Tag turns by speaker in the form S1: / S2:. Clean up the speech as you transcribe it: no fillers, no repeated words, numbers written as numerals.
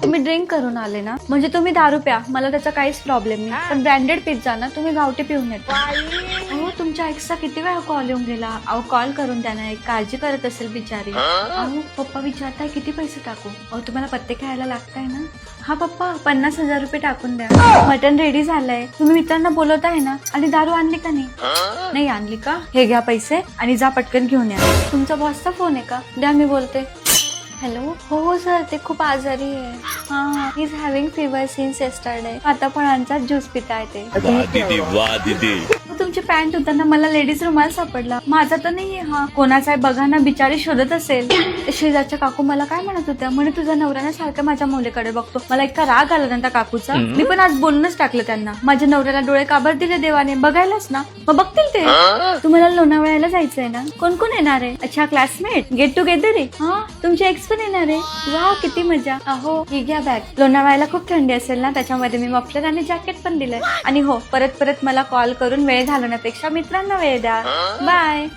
S1: तुम्ही ड्रिंक करून आले ना, म्हणजे तुम्ही दारू प्या, मला त्याचा काहीच प्रॉब्लेम नाही, पण ब्रँडेड पिझ्झा ना तुम्ही गावठी पिऊन येता. अहो तुमच्या एक्सचा किती वेळा कॉल येऊन गेला. अहो कॉल करून त्यांना एक काळजी करत असेल बिचारी. अहो पप्पा विचारताय किती पैसे टाकू. अहो तुम्हाला पत्ते खेळायला लागताय ना. हा पप्पा 50,000 रुपये टाकून द्या. मटन रेडी झालंय. तुम्ही मित्रांना बोलवत आहे ना. आणि दारू आणली का नाही आणली का. हे घ्या पैसे आणि जा पटकन घेऊन या. तुमचा बॉसचा फोन आहे का. द्या मी बोलते. हॅलो. हो सर, ते खूप आजारी आहे. हा, he is having fever since yesterday. आता फळांचा ज्यूस पिताय ते. तुमची पॅन्ट होताना मला लेडीज रुमाल सापडला. माझा तर नाहीये हा. कोणाचा आहे बघा ना, बिचारी शोधत असेल. शेजारच्या काकू मला काय म्हणत होत्या, म्हणे तुझ्या नवऱ्याने सारखं माझ्या मुलीकडे बघतो. मला इतका राग आला ना त्या काकूचा. मी पण आज बोलूनच टाकलं त्यांना. माझ्या नवऱ्याला डोळे काबर दिले देवाने, बघायलाच ना. मग बघतील ते. तुम्हाला लोणावळ्याला जायचंय ना. कोण कोण येणार आहे. अच्छा, क्लासमेट गेट टुगेदर आहे. हा, तुमचे एक्स पण येणार आहे. वा किती मजा. अहो ही घ्या बॅग. लोणावळ्याला खूप थंडी असेल ना, त्याच्यामध्ये मी मफलर आणि जॅकेट पण दिलंय. आणि हो, परत परत मला कॉल करून वेळ घालवण्यापेक्षा मित्रांना वेळ द्या. बाय.